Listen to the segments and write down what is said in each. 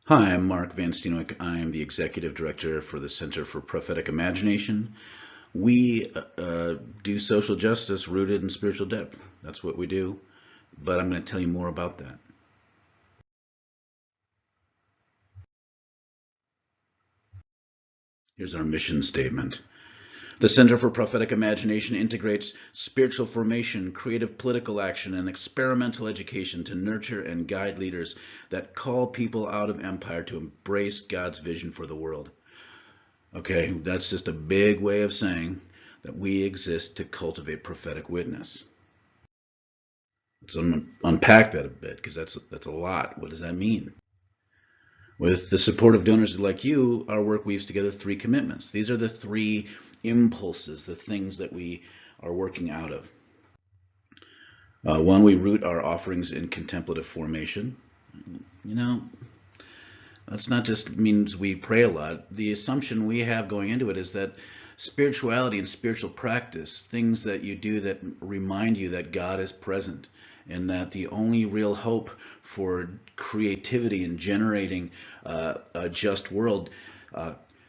Hi, I'm Mark Van Steenwyk. I'm the Executive Director for the Center for Prophetic Imagination. We do social justice rooted in spiritual depth. That's what we do, but I'm going to tell you more about that. Here's our mission statement. The Center for Prophetic Imagination integrates spiritual formation, creative political action, and experimental education to nurture and guide leaders that call people out of empire to embrace God's vision for the world. Okay, that's just a big way of saying that we exist to cultivate prophetic witness. Let's unpack that a bit, because that's a lot. What does that mean? With the support of donors like you, our work weaves together three commitments. These are the three impulses, the things that we are working out of. One, we root our offerings in contemplative formation. You know, that's not just means we pray a lot. The assumption we have going into it is that spirituality and spiritual practice, things that you do that remind you that God is present, and that the only real hope for creativity and generating a just world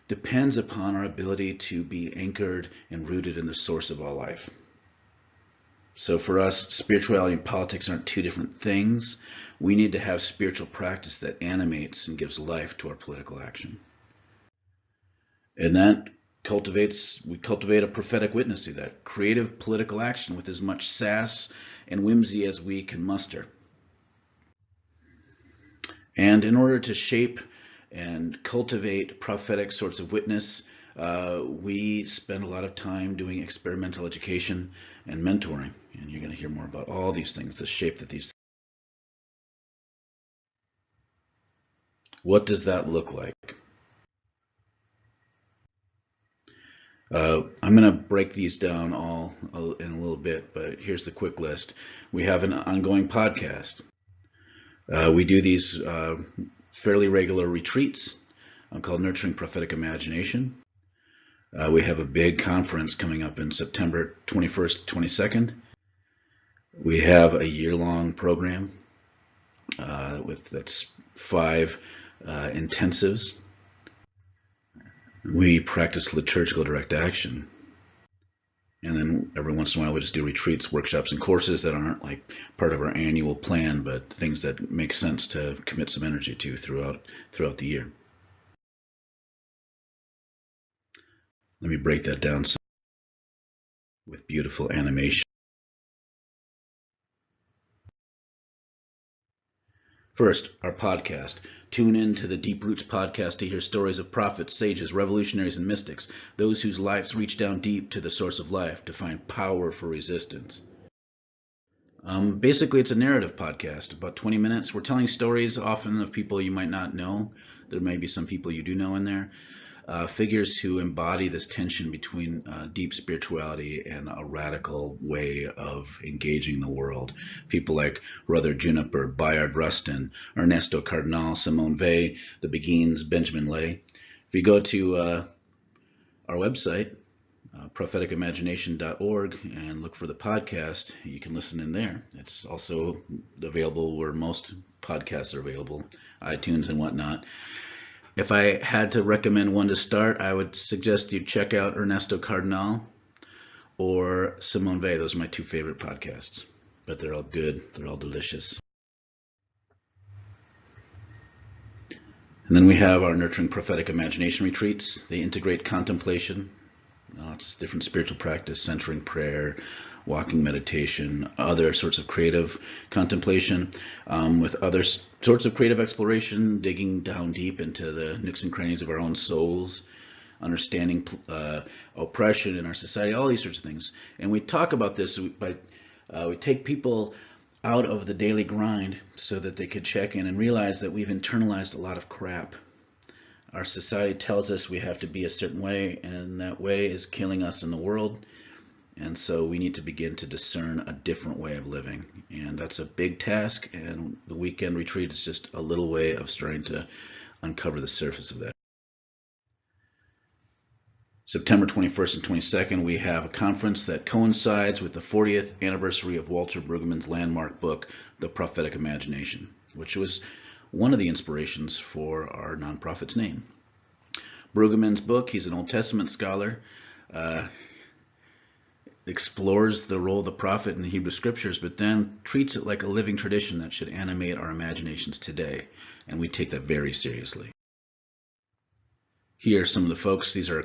depends upon our ability to be anchored and rooted in the source of all life. So for us, spirituality and politics aren't two different things. We need to have spiritual practice that animates and gives life to our political action. And that we cultivate a prophetic witness through that. Creative political action with as much sass and whimsy as we can muster. And in order to shape and cultivate prophetic sorts of witness, we spend a lot of time doing experimental education and mentoring. And you're going to hear more about all these things, the shape that these. What does that look like? I'm going to break these down all in a little bit, but here's the quick list. We have an ongoing podcast. We do these fairly regular retreats called Nurturing Prophetic Imagination. We have a big conference coming up in September 21st, 22nd. We have a year-long program that's 5 intensives. We practice liturgical direct action. And then every once in a while we just do retreats, workshops, and courses that aren't like part of our annual plan, but things that make sense to commit some energy to throughout the year. Let me break that down with beautiful animation. First, our podcast. Tune in to the Deep Roots podcast to hear stories of prophets, sages, revolutionaries, and mystics, those whose lives reach down deep to the source of life to find power for resistance. Basically, it's a narrative podcast, about 20 minutes. We're telling stories often of people you might not know. There may be some people you do know in there. Figures who embody this tension between deep spirituality and a radical way of engaging the world. People like Brother Juniper, Bayard Rustin, Ernesto Cardinal, Simone Weil, the Beguines, Benjamin Lay. If you go to our website, propheticimagination.org, and look for the podcast, you can listen in there. It's also available where most podcasts are available, iTunes and whatnot. If I had to recommend one to start, I would suggest you check out Ernesto Cardinal or Simone Weil. Those are my 2 favorite podcasts, but they're all good. They're all delicious. And then we have our Nurturing Prophetic Imagination retreats. They integrate contemplation, lots of different spiritual practice, centering prayer, walking meditation, other sorts of creative contemplation, with other sorts of creative exploration, digging down deep into the nooks and crannies of our own souls, understanding oppression in our society, all these sorts of things. And we talk about this by we take people out of the daily grind so that they could check in and realize that we've internalized a lot of crap. Our society tells us we have to be a certain way, and that way is killing us in the world. And so we need to begin to discern a different way of living. And that's a big task, and the weekend retreat is just a little way of starting to uncover the surface of that. September 21st and 22nd, we have a conference that coincides with the 40th anniversary of Walter Brueggemann's landmark book, The Prophetic Imagination, which was one of the inspirations for our nonprofit's name. Brueggemann's book, he's an Old Testament scholar, explores the role of the prophet in the Hebrew Scriptures, but then treats it like a living tradition that should animate our imaginations today, and we take that very seriously. Here are some of the folks. These are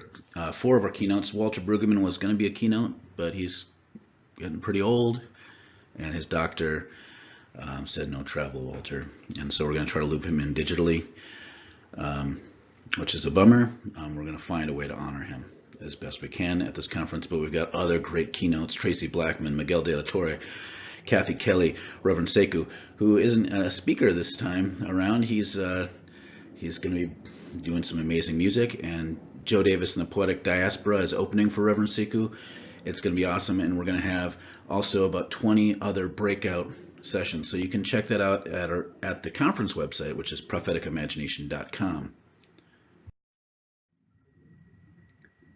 4 of our keynotes. Walter Brueggemann was going to be a keynote, but he's getting pretty old, and his doctor said no travel, Walter, and so we're going to try to loop him in digitally, which is a bummer. We're going to find a way to honor him as best we can at this conference, but we've got other great keynotes: Tracy Blackman, Miguel de la Torre, Kathy Kelly, Reverend Sekou, who isn't a speaker this time around. He's going to be doing some amazing music, and Joe Davis and the Poetic Diaspora is opening for Reverend Sekou. It's going to be awesome, and we're going to have also about 20 other breakout sessions, so you can check that out at the conference website, which is propheticimagination.com.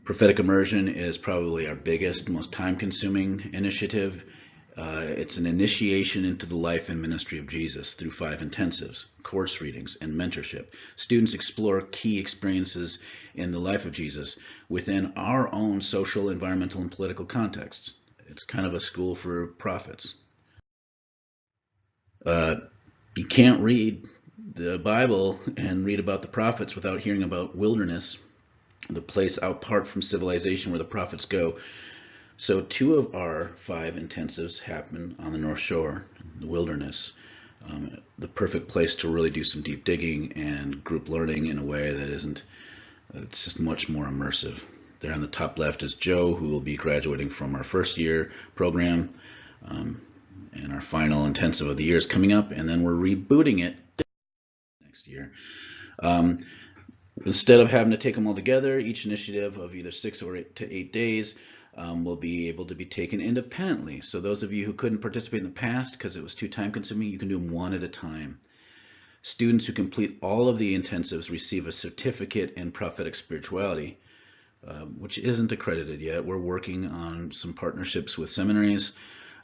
Prophetic Immersion is probably our biggest, most time-consuming initiative. It's an initiation into the life and ministry of Jesus through 5 intensives, course readings, and mentorship. Students explore key experiences in the life of Jesus within our own social, environmental, and political contexts. It's kind of a school for prophets. You can't read the Bible and read about the prophets without hearing about wilderness, the place apart from civilization where the prophets go. So 2 of our 5 intensives happen on the North Shore, the wilderness, the perfect place to really do some deep digging and group learning in a way that it's just much more immersive. There on the top left is Joe, who will be graduating from our first year program, and our final intensive of the year is coming up, and then we're rebooting it next year. Instead of having to take them all together, each initiative of either 6 or 8 to 8 days will be able to be taken independently. So those of you who couldn't participate in the past because it was too time consuming, you can do them one at a time. Students who complete all of the intensives receive a certificate in prophetic spirituality, which isn't accredited yet. We're working on some partnerships with seminaries.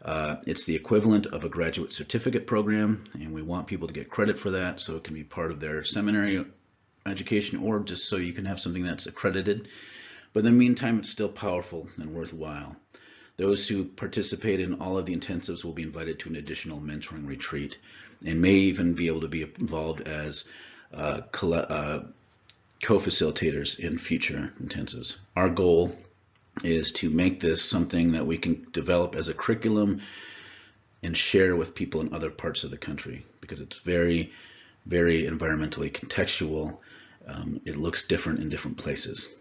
It's the equivalent of a graduate certificate program, and we want people to get credit for that so it can be part of their seminary education, or just so you can have something that's accredited. But in the meantime, it's still powerful and worthwhile. Those who participate in all of the intensives will be invited to an additional mentoring retreat and may even be able to be involved as co-facilitators in future intensives. Our goal is to make this something that we can develop as a curriculum and share with people in other parts of the country, because it's very, very environmentally contextual. It looks different in different places.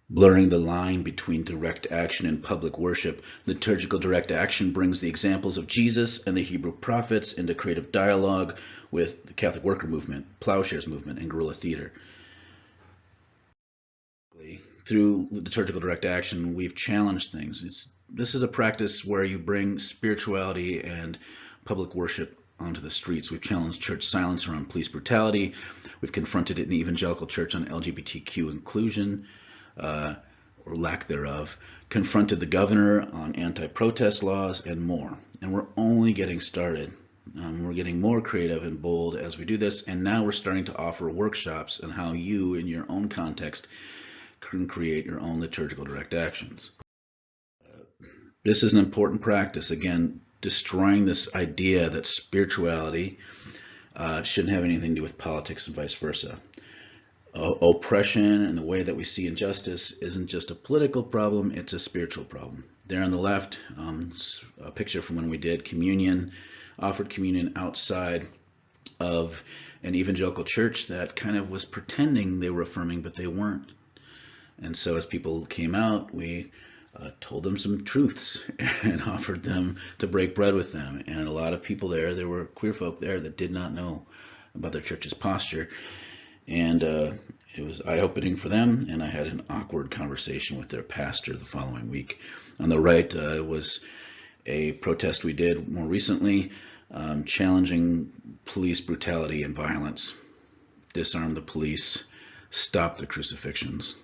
Blurring the line between direct action and public worship, liturgical direct action brings the examples of Jesus and the Hebrew prophets into creative dialogue with the Catholic Worker Movement, Plowshares Movement, and Guerrilla Theater. Through liturgical direct action, we've challenged things. This is a practice where you bring spirituality and public worship onto the streets. We've challenged church silence around police brutality. We've confronted it in the evangelical church on LGBTQ inclusion, or lack thereof, confronted the governor on anti-protest laws, and more. And we're only getting started. We're getting more creative and bold as we do this, and now we're starting to offer workshops on how you, in your own context, can create your own liturgical direct actions. This is an important practice, again, destroying this idea that spirituality shouldn't have anything to do with politics and vice versa. Oppression and the way that we see injustice isn't just a political problem, it's a spiritual problem. There on the left, a picture from when we did communion, offered communion outside of an evangelical church that kind of was pretending they were affirming, but they weren't. And so as people came out, we told them some truths and offered them to break bread with them. And a lot of people there were queer folk there that did not know about their church's posture. And it was eye-opening for them, and I had an awkward conversation with their pastor the following week. On the right was a protest we did more recently, challenging police brutality and violence. Disarm the police, stop the crucifixions.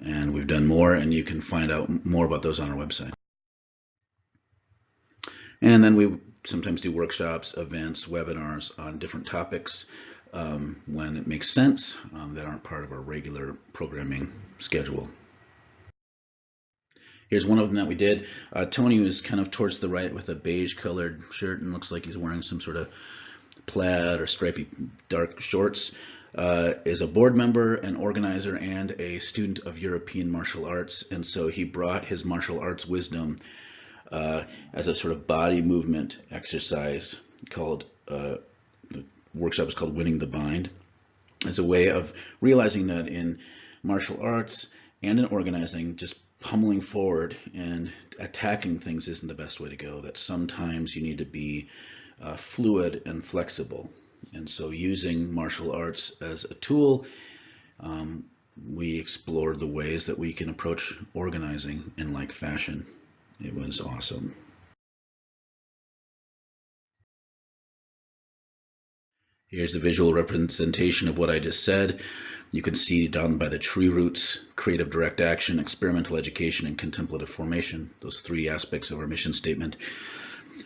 And we've done more, and you can find out more about those on our website. And then we sometimes do workshops, events, webinars on different topics when it makes sense that aren't part of our regular programming schedule. Here's one of them that we did. Tony was kind of towards the right with a beige colored shirt and looks like he's wearing some sort of plaid or stripy dark shorts. Is a board member, an organizer, and a student of European martial arts. And so he brought his martial arts wisdom as a sort of body movement exercise called, the workshop is called Winning the Bind, as a way of realizing that in martial arts and in organizing, just pummeling forward and attacking things isn't the best way to go, that sometimes you need to be fluid and flexible. And so using martial arts as a tool, we explored the ways that we can approach organizing in like fashion. It was awesome. Here's the visual representation of what I just said. You can see down by the tree roots, creative direct action, experimental education, and contemplative formation. Those three aspects of our mission statement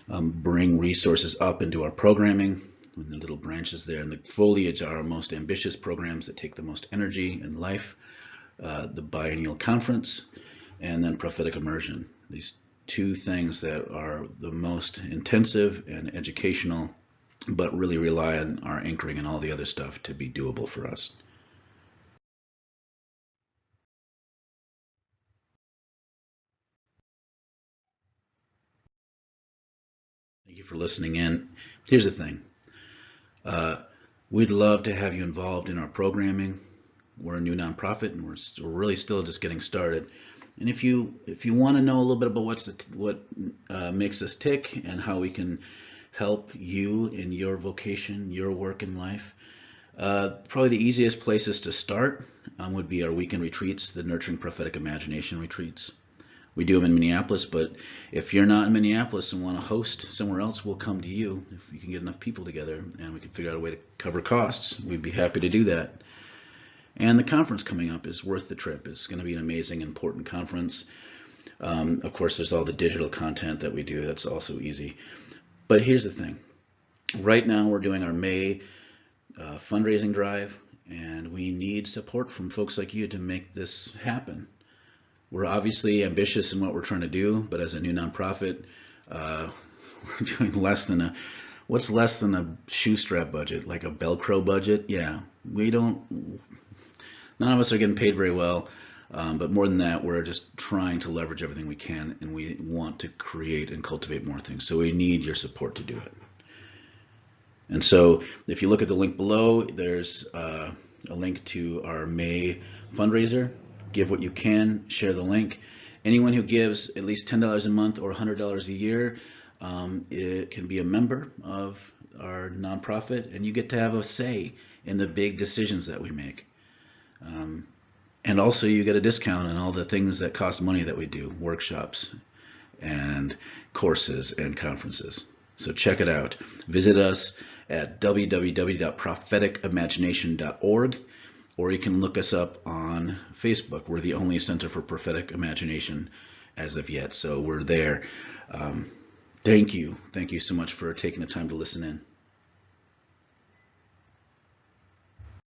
bring resources up into our programming. And the little branches there, and the foliage are our most ambitious programs that take the most energy in life. The biennial conference, and then prophetic immersion. These two things that are the most intensive and educational, but really rely on our anchoring and all the other stuff to be doable for us. Thank you for listening in. Here's the thing. We'd love to have you involved in our programming. We're a new nonprofit, and we're really still just getting started. And if you want to know a little bit about what makes us tick and how we can help you in your vocation, your work in life, probably the easiest places to start would be our weekend retreats, the Nurturing Prophetic Imagination retreats. We do them in Minneapolis, but if you're not in Minneapolis and want to host somewhere else, we'll come to you if you can get enough people together and we can figure out a way to cover costs. We'd be happy to do that. And the conference coming up is worth the trip. It's going to be an amazing, important conference. Of course, there's all the digital content that we do. That's also easy. But here's the thing. Right now, we're doing our May fundraising drive, and we need support from folks like you to make this happen. We're obviously ambitious in what we're trying to do, but as a new nonprofit, we're doing what's less than a shoestrap budget, like a Velcro budget? Yeah, none of us are getting paid very well, but more than that, we're just trying to leverage everything we can, and we want to create and cultivate more things. So we need your support to do it. And so if you look at the link below, there's a link to our May fundraiser. Give what you can, share the link. Anyone who gives at least $10 a month or $100 a year, it can be a member of our nonprofit, and you get to have a say in the big decisions that we make. And also you get a discount on all the things that cost money that we do, workshops and courses and conferences. So check it out. Visit us at www.prophetikimagination.org, or you can look us up on Facebook. We're the only Center for Prophetic Imagination as of yet, so we're there. Thank you so much for taking the time to listen in.